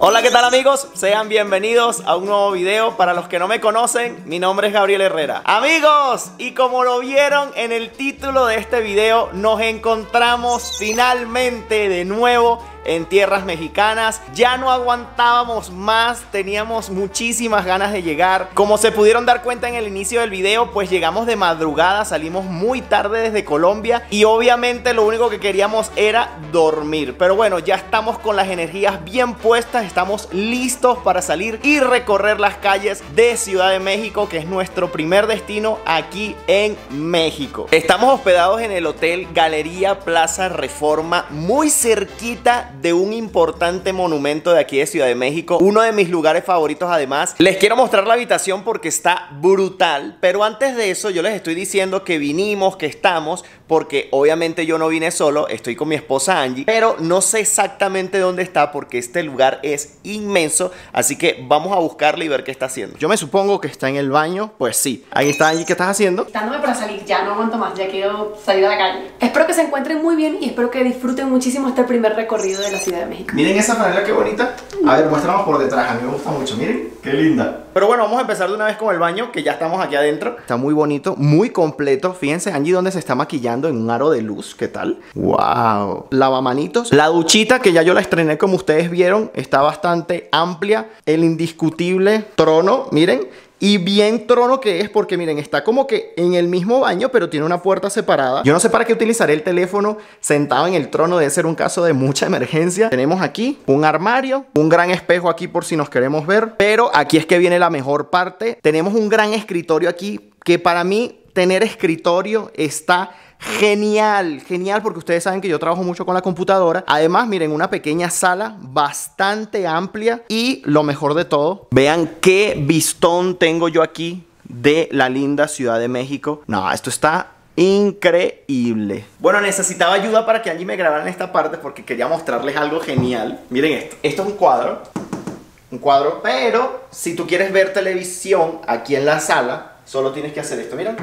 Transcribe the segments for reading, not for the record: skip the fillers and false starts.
Hola, ¿qué tal amigos? Sean bienvenidos a un nuevo video. Para los que no me conocen, mi nombre es Gabriel Herrera. Amigos, y como lo vieron en el título de este video, nos encontramos finalmente de nuevo en tierras mexicanas. Ya no aguantábamos más, teníamos muchísimas ganas de llegar. Como se pudieron dar cuenta en el inicio del video, pues llegamos de madrugada, salimos muy tarde desde Colombia y obviamente lo único que queríamos era dormir. Pero bueno, ya estamos con las energías bien puestas, estamos listos para salir y recorrer las calles de Ciudad de México, que es nuestro primer destino aquí en México. Estamos hospedados en el Hotel Galería Plaza Reforma, muy cerquita de un importante monumento de aquí de Ciudad de México, uno de mis lugares favoritos. Además, les quiero mostrar la habitación porque está brutal, pero antes de eso yo les estoy diciendo que vinimos, que estamos, porque obviamente yo no vine solo, estoy con mi esposa Angie, pero no sé exactamente dónde está porque este lugar es inmenso, así que vamos a buscarle y ver qué está haciendo. Yo me supongo que está en el baño, pues sí. Ahí está Angie, ¿qué estás haciendo? Dándome para salir, ya no aguanto más, ya quiero salir a la calle. Espero que se encuentren muy bien y espero que disfruten muchísimo este primer recorrido de la Ciudad de México. Miren esa franela, qué bonita. A ver, muéstranos por detrás, a mí me gusta mucho, miren, qué linda. Pero bueno, vamos a empezar de una vez con el baño, que ya estamos aquí adentro. Está muy bonito, muy completo. Fíjense Angie donde se está maquillando, en un aro de luz, ¿qué tal? Wow. Lavamanitos. La duchita, que ya yo la estrené como ustedes vieron, está bastante amplia. El indiscutible trono, miren. Y bien trono que es, porque miren, está como que en el mismo baño, pero tiene una puerta separada. Yo no sé para qué utilizaré el teléfono sentado en el trono, debe ser un caso de mucha emergencia. Tenemos aquí un armario, un gran espejo aquí por si nos queremos ver. Pero aquí es que viene la mejor parte. Tenemos un gran escritorio aquí, que para mí tener escritorio está genial, genial, porque ustedes saben que yo trabajo mucho con la computadora. Además, miren, una pequeña sala bastante amplia. Y lo mejor de todo, vean qué vistón tengo yo aquí de la linda Ciudad de México. No, esto está increíble. Bueno, necesitaba ayuda para que Angie me grabara en esta parte porque quería mostrarles algo genial. Miren esto. Esto es un cuadro. Un cuadro, pero si tú quieres ver televisión aquí en la sala, solo tienes que hacer esto, miren.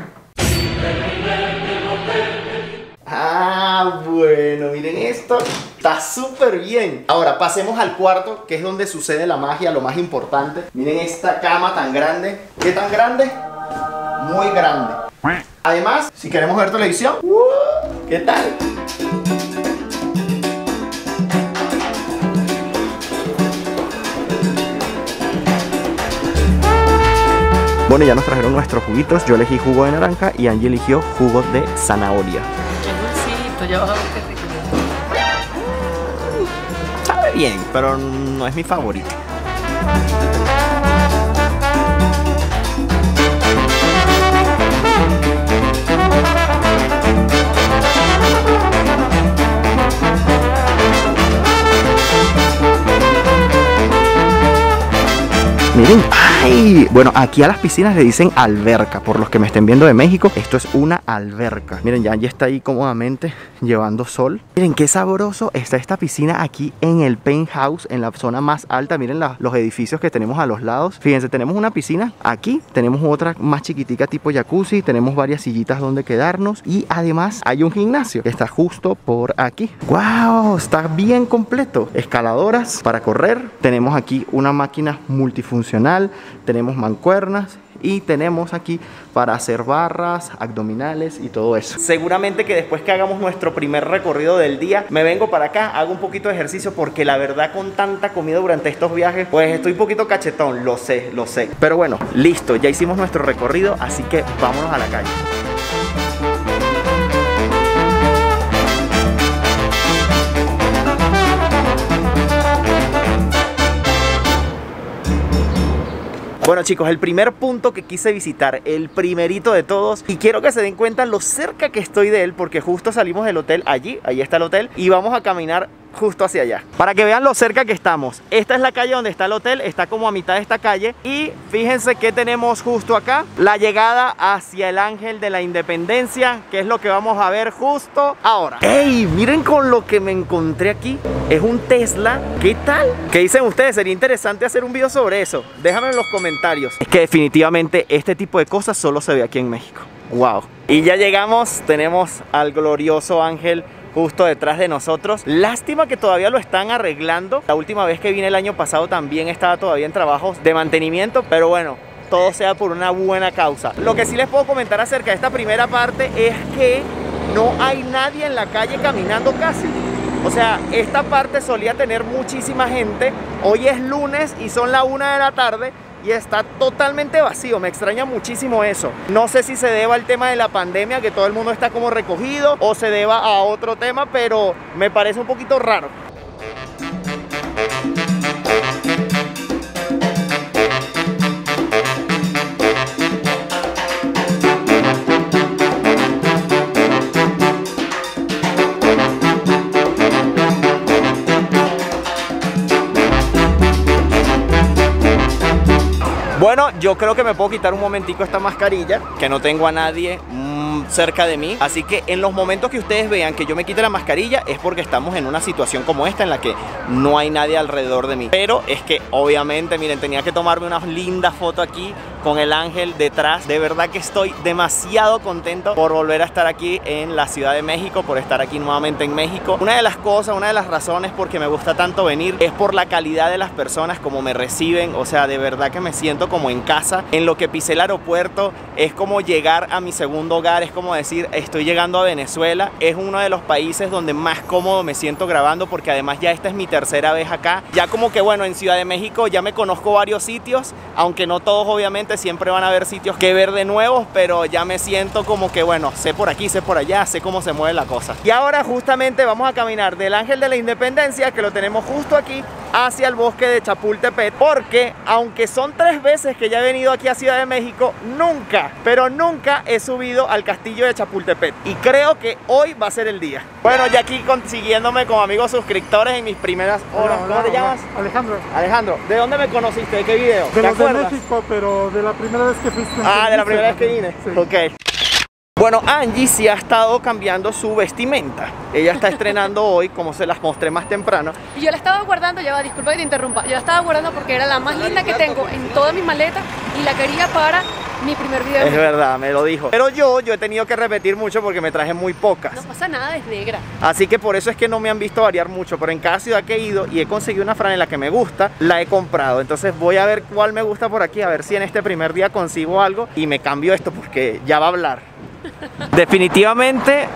Ah, bueno, miren esto. Está súper bien. Ahora pasemos al cuarto, que es donde sucede la magia, lo más importante. Miren esta cama tan grande. ¿Qué tan grande? Muy grande. Además, si queremos ver televisión, ¿qué tal? Bueno, ya nos trajeron nuestros juguitos. Yo elegí jugo de naranja y Angie eligió jugo de zanahoria. Qué dulcito, ya vas a ver qué rico. Sabe bien, pero no es mi favorito. Miren, ¡ay! Bueno, aquí a las piscinas le dicen alberca. Por los que me estén viendo de México, esto es una alberca. Miren, ya está ahí cómodamente llevando sol. Miren qué sabroso está esta piscina aquí en el penthouse, en la zona más alta. Miren los edificios que tenemos a los lados. Fíjense, tenemos una piscina aquí, tenemos otra más chiquitica tipo jacuzzi, tenemos varias sillitas donde quedarnos y además hay un gimnasio que está justo por aquí. ¡Wow! Está bien completo. Escaladoras para correr. Tenemos aquí una máquina multifuncional. Tenemos mancuernas y tenemos aquí para hacer barras, abdominales y todo eso. Seguramente que después que hagamos nuestro primer recorrido del día, me vengo para acá, hago un poquito de ejercicio, porque la verdad con tanta comida durante estos viajes, pues estoy un poquito cachetón, lo sé. Pero bueno, listo, ya hicimos nuestro recorrido, así que vámonos a la calle. Bueno chicos, el primer punto que quise visitar, el primerito de todos, y quiero que se den cuenta lo cerca que estoy de él, porque justo salimos del hotel allí está el hotel, y vamos a caminar justo hacia allá, para que vean lo cerca que estamos. Esta es la calle donde está el hotel, está como a mitad de esta calle, y fíjense que tenemos justo acá, la llegada hacia el Ángel de la Independencia, que es lo que vamos a ver justo ahora. ¡Ey! Miren con lo que me encontré aquí, es un Tesla. ¿Qué tal? ¿Qué dicen ustedes? Sería interesante hacer un video sobre eso, déjame en los comentarios. Es que definitivamente este tipo de cosas solo se ve aquí en México. ¡Wow! Y ya llegamos, tenemos al glorioso Ángel justo detrás de nosotros. Lástima que todavía lo están arreglando. La última vez que vine el año pasado también estaba todavía en trabajos de mantenimiento, pero bueno, todo sea por una buena causa. Lo que sí les puedo comentar acerca de esta primera parte es que no hay nadie en la calle caminando casi. O sea, esta parte solía tener muchísima gente. Hoy es lunes y son la 1 de la tarde y está totalmente vacío. Me extraña muchísimo eso. No sé si se deba al tema de la pandemia, que todo el mundo está como recogido, o se deba a otro tema, pero me parece un poquito raro. Bueno, yo creo que me puedo quitar un momentico esta mascarilla, que no tengo a nadie cerca de mí. Así que en los momentos que ustedes vean que yo me quite la mascarilla es porque estamos en una situación como esta en la que no hay nadie alrededor de mí. Pero es que obviamente, miren, tenía que tomarme una linda foto aquí con el ángel detrás. De verdad que estoy demasiado contento por volver a estar aquí en la Ciudad de México, por estar aquí nuevamente en México. Una de las cosas, una de las razones por que me gusta tanto venir es por la calidad de las personas, como me reciben. O sea, de verdad que me siento como en casa. En lo que pisé el aeropuerto es como llegar a mi segundo hogar, es como decir, estoy llegando a Venezuela. Es uno de los países donde más cómodo me siento grabando, porque además ya esta es mi tercera vez acá. Ya como que bueno, en Ciudad de México ya me conozco varios sitios, aunque no todos obviamente, siempre van a haber sitios que ver de nuevos, pero ya me siento como que bueno, sé por aquí, sé por allá, sé cómo se mueve la cosa. Y ahora justamente vamos a caminar del Ángel de la Independencia, que lo tenemos justo aquí, hacia el bosque de Chapultepec, porque aunque son 3 veces que ya he venido aquí a Ciudad de México, nunca, pero nunca he subido al castillo de Chapultepec, y creo que hoy va a ser el día. Bueno, ya aquí siguiéndome con amigos suscriptores en mis primeras horas. Hola, ¿Cómo te llamas? Alejandro. Alejandro, ¿de dónde me conociste? ¿De qué video? De ¿Te los de acuerdas? México, pero de la primera vez que fuiste. Ah, de la primera vez que vine. Sí. Ok. Bueno, Angie sí ha estado cambiando su vestimenta. Ella está estrenando hoy, como se las mostré más temprano. Y yo la estaba guardando, ya va, disculpa que te interrumpa. Yo la estaba guardando porque era la más linda que tengo en toda mi maleta y la quería para mi primer video. Es verdad, me lo dijo. Pero yo he tenido que repetir mucho porque me traje muy pocas. No pasa nada, es negra. Así que por eso es que no me han visto variar mucho. Pero en cada ciudad que he ido y he conseguido una franela que me gusta, la he comprado. Entonces voy a ver cuál me gusta por aquí, a ver si en este primer día consigo algo y me cambio esto porque ya va a hablar. Definitivamente,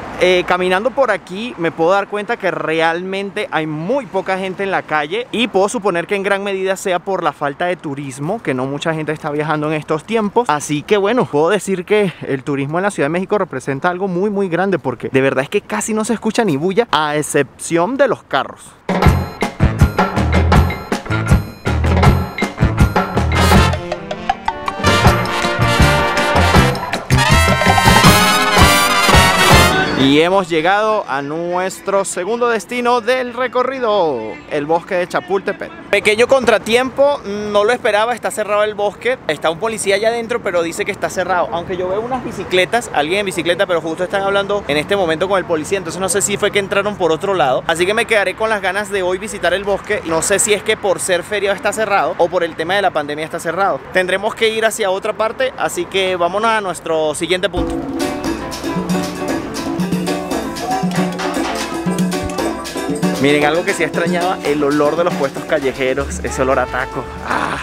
caminando por aquí me puedo dar cuenta que realmente hay muy poca gente en la calle, y puedo suponer que en gran medida sea por la falta de turismo, que no mucha gente está viajando en estos tiempos. Así que bueno, puedo decir que el turismo en la Ciudad de México representa algo muy muy grande, porque de verdad es que casi no se escucha ni bulla, a excepción de los carros. Y hemos llegado a nuestro segundo destino del recorrido, el bosque de Chapultepec. Pequeño contratiempo, no lo esperaba, está cerrado el bosque. Está un policía allá adentro, pero dice que está cerrado. Aunque yo veo unas bicicletas, alguien en bicicleta, pero justo están hablando en este momento con el policía. Entonces no sé si fue que entraron por otro lado. Así que me quedaré con las ganas de hoy visitar el bosque. No sé si es que por ser feriado está cerrado o por el tema de la pandemia está cerrado. Tendremos que ir hacia otra parte, así que vámonos a nuestro siguiente punto. Miren, algo que sí extrañaba, el olor de los puestos callejeros, ese olor a taco. ¡Ah!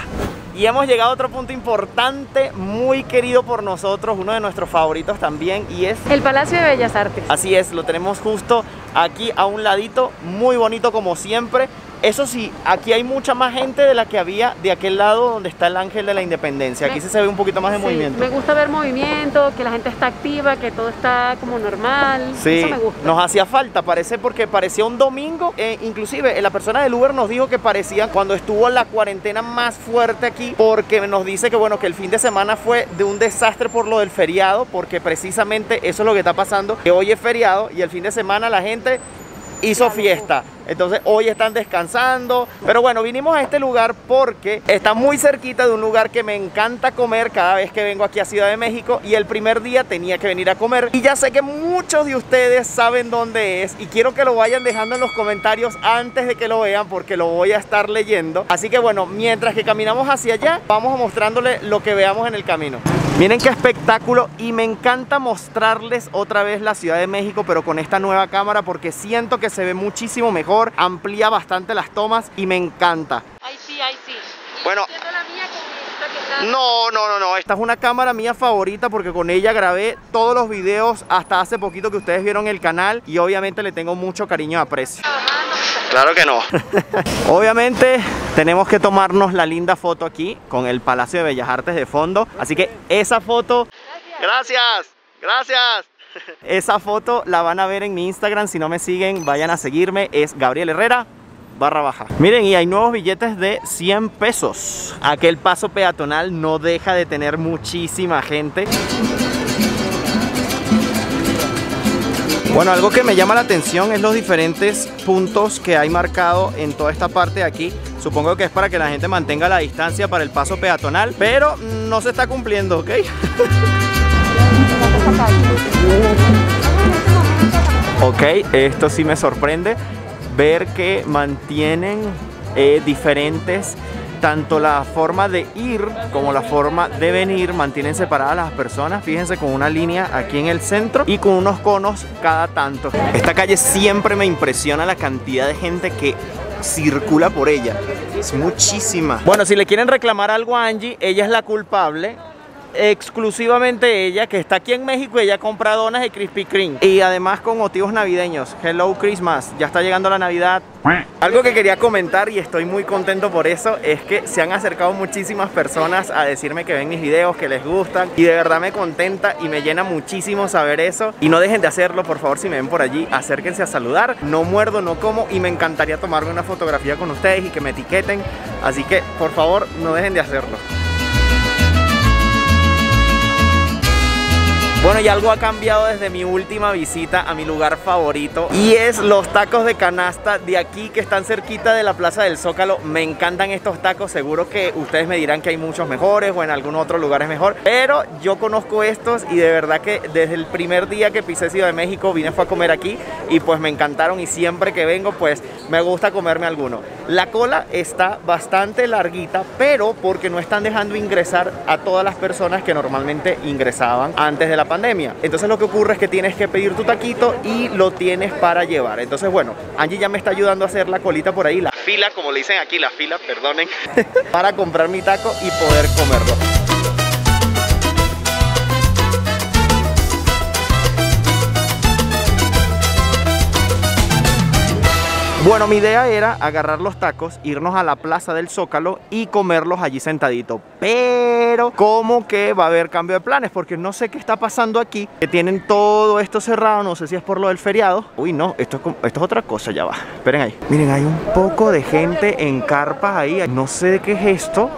Y hemos llegado a otro punto importante, muy querido por nosotros, uno de nuestros favoritos también, y es el Palacio de Bellas Artes. Así es, lo tenemos justo aquí a un ladito, muy bonito como siempre. Eso sí, aquí hay mucha más gente de la que había de aquel lado donde está el Ángel de la Independencia. Aquí sí se ve un poquito más de movimiento. Me gusta ver movimiento, que la gente está activa, que todo está como normal. Sí, eso me gusta. Nos hacía falta, parece, porque parecía un domingo. Inclusive la persona del Uber nos dijo que parecía cuando estuvo la cuarentena más fuerte aquí, porque nos dice que bueno, que el fin de semana fue de un desastre por lo del feriado, porque precisamente eso es lo que está pasando, que hoy es feriado y el fin de semana la gente hizo fiesta. entonces hoy están descansando. Pero bueno, vinimos a este lugar porque está muy cerquita de un lugar que me encanta comer cada vez que vengo aquí a Ciudad de México, y el primer día tenía que venir a comer, y ya sé que muchos de ustedes saben dónde es, y quiero que lo vayan dejando en los comentarios antes de que lo vean, porque lo voy a estar leyendo. Así que bueno, mientras que caminamos hacia allá, vamos mostrándole lo que veamos en el camino. Miren qué espectáculo, y me encanta mostrarles otra vez la Ciudad de México, pero con esta nueva cámara, porque siento que se ve muchísimo mejor, amplía bastante las tomas y me encanta. Ahí sí. Bueno, la mía con esta que está... no, esta es una cámara mía favorita porque con ella grabé todos los videos hasta hace poquito que ustedes vieron el canal, y obviamente le tengo mucho cariño y aprecio. Claro que no. Obviamente tenemos que tomarnos la linda foto aquí con el Palacio de Bellas Artes de fondo, así que esa foto... Gracias. Esa foto la van a ver en mi Instagram. Si no me siguen, vayan a seguirme, es Gabriel Herrera _. Miren, y hay nuevos billetes de 100 pesos. Aquel paso peatonal no deja de tener muchísima gente. Bueno, algo que me llama la atención es los diferentes puntos que hay marcado en toda esta parte de aquí. Supongo que es para que la gente mantenga la distancia para el paso peatonal, pero no se está cumpliendo, ¿ok? Ok, esto sí me sorprende, ver que mantienen diferentes, tanto la forma de ir como la forma de venir, mantienen separadas las personas. Fíjense, con una línea aquí en el centro y con unos conos cada tanto. Esta calle siempre me impresiona la cantidad de gente que circula por ella, es muchísima. Bueno, si le quieren reclamar algo a Angie, ella es la culpable. Exclusivamente ella, que está aquí en México. Ella compra donas de Krispy Kreme, y además con motivos navideños. Hello Christmas, ya está llegando la Navidad. Algo que quería comentar, y estoy muy contento por eso, es que se han acercado muchísimas personas a decirme que ven mis videos, que les gustan, y de verdad me contenta y me llena muchísimo saber eso. Y no dejen de hacerlo, por favor. Si me ven por allí, acérquense a saludar. No muerdo, no como, y me encantaría tomarme una fotografía con ustedes y que me etiqueten, así que por favor no dejen de hacerlo. Bueno, y algo ha cambiado desde mi última visita a mi lugar favorito, y es los tacos de canasta de aquí, que están cerquita de la Plaza del Zócalo. Me encantan estos tacos. Seguro que ustedes me dirán que hay muchos mejores o en algún otro lugar es mejor, pero yo conozco estos, y de verdad que desde el primer día que pisé Ciudad de México fue a comer aquí, y pues me encantaron, y siempre que vengo pues me gusta comerme alguno. La cola está bastante larguita, pero porque no están dejando ingresar a todas las personas que normalmente ingresaban antes de la pandemia. Entonces lo que ocurre es que tienes que pedir tu taquito y lo tienes para llevar. Entonces bueno, Angie ya me está ayudando a hacer la colita por ahí, la fila, como le dicen aquí, la fila, perdonen, para comprar mi taco y poder comerlo. Bueno, mi idea era agarrar los tacos, irnos a la Plaza del Zócalo y comerlos allí sentadito. Pero como que va a haber cambio de planes, porque no sé qué está pasando aquí, que tienen todo esto cerrado. No sé si es por lo del feriado. Uy, no, esto es otra cosa, ya va. Esperen ahí. Miren, hay un poco de gente en carpas ahí. No sé de qué es esto.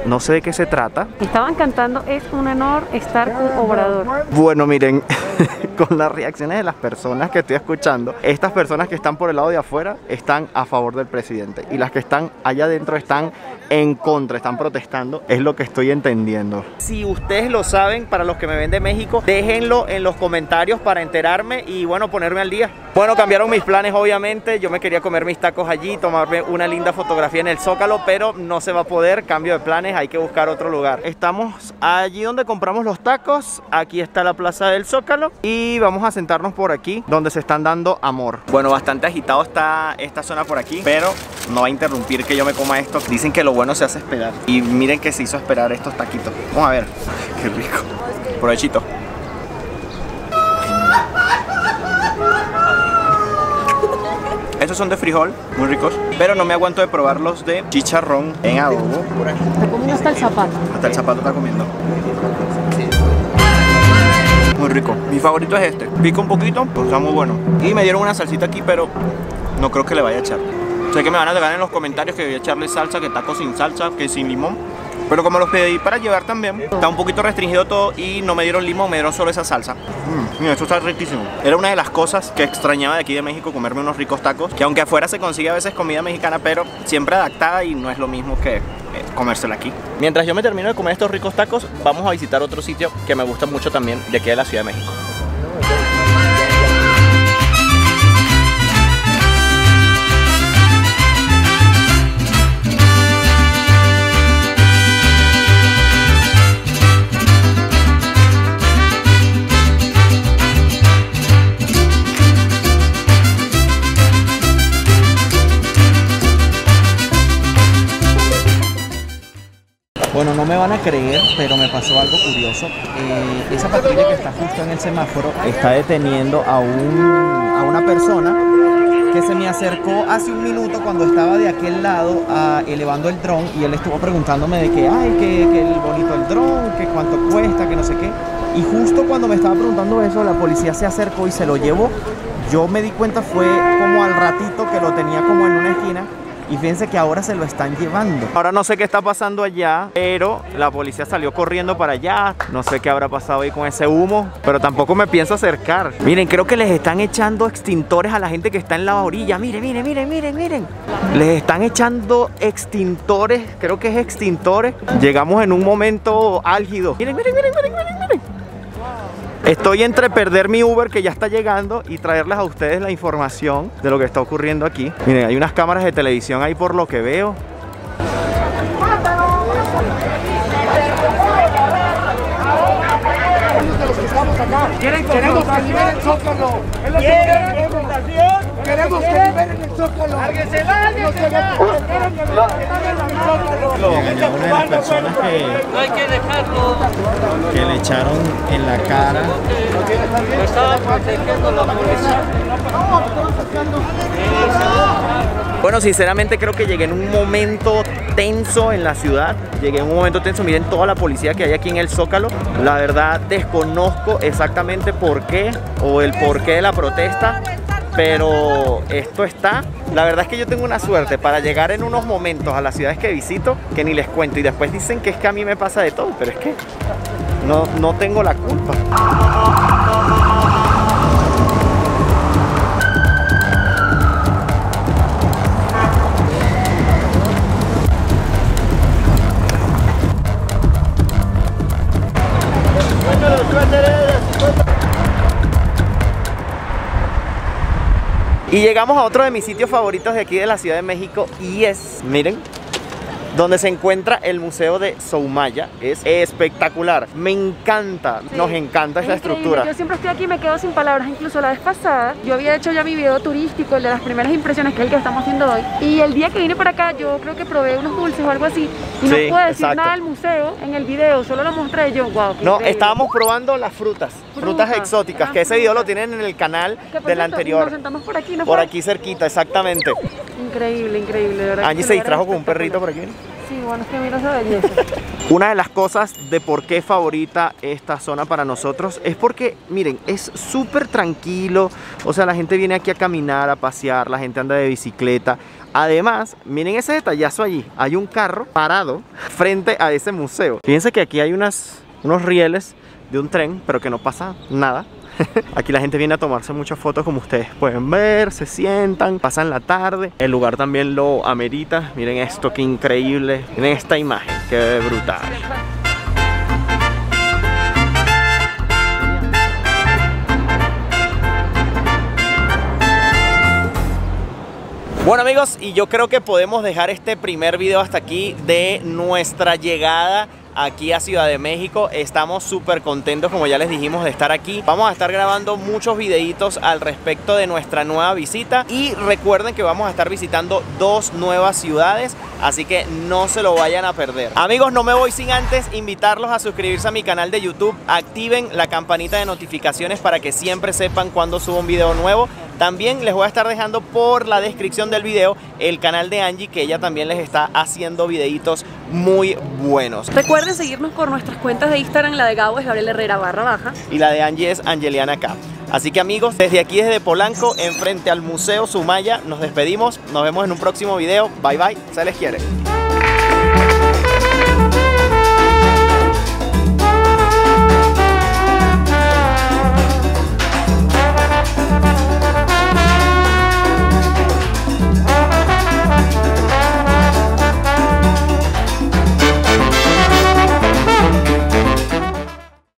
No sé de qué se trata. Estaban cantando "Es un honor estar con Obrador". Bueno, miren, con las reacciones de las personas que estoy escuchando, estas personas que están por el lado de afuera están a favor del presidente, y las que están allá adentro están en contra, están protestando. Es lo que estoy entendiendo. Si ustedes lo saben, para los que me ven de México, déjenlo en los comentarios para enterarme y bueno, ponerme al día. Bueno, cambiaron mis planes, obviamente. Yo me quería comer mis tacos allí, tomarme una linda fotografía en el Zócalo, pero no se va a poder. Cambio de planes, hay que buscar otro lugar. Estamos allí donde compramos los tacos. Aquí está la Plaza del Zócalo, y vamos a sentarnos por aquí, donde se están dando amor. Bueno, bastante agitado está esta zona por aquí, pero no va a interrumpir que yo me coma esto. Dicen que lo bueno se hace esperar, y miren que se hizo esperar estos taquitos. Vamos a ver. Qué rico. Provechito. Estos son de frijol, muy ricos, pero no me aguanto de probarlos de chicharrón en adobo. Está comiendo hasta el zapato. Hasta el zapato está comiendo. Muy rico. Mi favorito es este. Pica un poquito, pero está muy bueno. Y me dieron una salsita aquí, pero no creo que le vaya a echar. Sé que me van a dejar en los comentarios que voy a echarle salsa, que taco sin salsa, que sin limón. Pero como los pedí para llevar también, está un poquito restringido todo y no me dieron limón, me dieron solo esa salsa. Mira, esto está riquísimo. Era una de las cosas que extrañaba de aquí de México, comerme unos ricos tacos, que aunque afuera se consigue a veces comida mexicana, pero siempre adaptada y no es lo mismo que comérsela aquí. Mientras yo me termino de comer estos ricos tacos, vamos a visitar otro sitio que me gusta mucho también de aquí de la Ciudad de México. Bueno, no me van a creer, pero me pasó algo curioso. Esa patrulla que está justo en el semáforo está deteniendo a una persona que se me acercó hace un minuto cuando estaba de aquel lado elevando el dron, y él estuvo preguntándome de que, ay, que el bonito el dron, que cuánto cuesta, que no sé qué. Y justo cuando me estaba preguntando eso, la policía se acercó y se lo llevó. Yo me di cuenta fue como al ratito que lo tenía como en una esquina. Y fíjense que ahora se lo están llevando. Ahora no sé qué está pasando allá, pero la policía salió corriendo para allá. No sé qué habrá pasado ahí con ese humo, pero tampoco me pienso acercar. Miren, creo que les están echando extintores a la gente que está en la orilla. Miren, miren, miren, miren, miren. Les están echando extintores, creo que es extintores. Llegamos en un momento álgido. Miren, miren, miren, miren, miren, miren. Estoy entre perder mi Uber que ya está llegando y traerles a ustedes la información de lo que está ocurriendo aquí. Miren, hay unas cámaras de televisión ahí por lo que veo. Queremos que liberen el Zócalo. Queremos que liberen el Zócalo. ¡Lárguese, lárguese! Una de las personas no hay que dejarlo, que le echaron en la cara. estaba protegiendo la policía. Bueno, sinceramente creo que llegué en un momento tenso en la ciudad. Llegué en un momento tenso. Miren toda la policía que hay aquí en el Zócalo. La verdad desconozco exactamente por qué o el porqué de la protesta, pero esto está. La verdad es que yo tengo una suerte para llegar en unos momentos a las ciudades que visito que ni les cuento, y después dicen que es que a mí me pasa de todo, pero es que no tengo la culpa. Y llegamos a otro de mis sitios favoritos de aquí de la Ciudad de México, y es, miren, donde se encuentra el Museo de Soumaya. Es espectacular, me encanta, sí, nos encanta esta estructura. Yo siempre estoy aquí y me quedo sin palabras. Incluso la vez pasada yo había hecho ya mi video turístico, el de las primeras impresiones, que es el que estamos haciendo hoy, y el día que vine para acá yo creo que probé unos dulces o algo así y no pude decir nada del museo en el video, solo lo mostré yo. Wow, no, increíble. Estábamos probando las frutas exóticas, que ese video lo tienen en el canal del anterior. Nos sentamos por aquí, ¿no? Por aquí cerquita, exactamente. Increíble, increíble, de verdad. Angie se distrajo con un perrito por aquí. Sí, bueno, es que mira esa belleza. Una de las cosas de por qué favorita esta zona para nosotros es porque, miren, es súper tranquilo. O sea, la gente viene aquí a caminar, a pasear, la gente anda de bicicleta. Además, miren ese detallazo allí. Hay un carro parado frente a ese museo. Fíjense que aquí hay unos rieles de un tren, pero que no pasa nada. Aquí la gente viene a tomarse muchas fotos, como ustedes pueden ver, se sientan, pasan la tarde. El lugar también lo amerita. Miren esto, qué increíble. Miren esta imagen, qué brutal. Bueno amigos, y yo creo que podemos dejar este primer video hasta aquí de nuestra llegada aquí a Ciudad de México. Estamos súper contentos, como ya les dijimos, de estar aquí. Vamos a estar grabando muchos videitos al respecto de nuestra nueva visita, y recuerden que vamos a estar visitando 2 nuevas ciudades, así que no se lo vayan a perder. Amigos, no me voy sin antes invitarlos a suscribirse a mi canal de YouTube. Activen la campanita de notificaciones para que siempre sepan cuando subo un video nuevo. También les voy a estar dejando por la descripción del video el canal de Angie, que ella también les está haciendo videitos muy buenos. Recuerden seguirnos por nuestras cuentas de Instagram. La de Gabo es Gabriel Herrera /, y la de Angie es Angeliana K. Así que amigos, desde aquí, desde Polanco, enfrente al Museo Soumaya, nos despedimos. Nos vemos en un próximo video. Bye bye, se les quiere.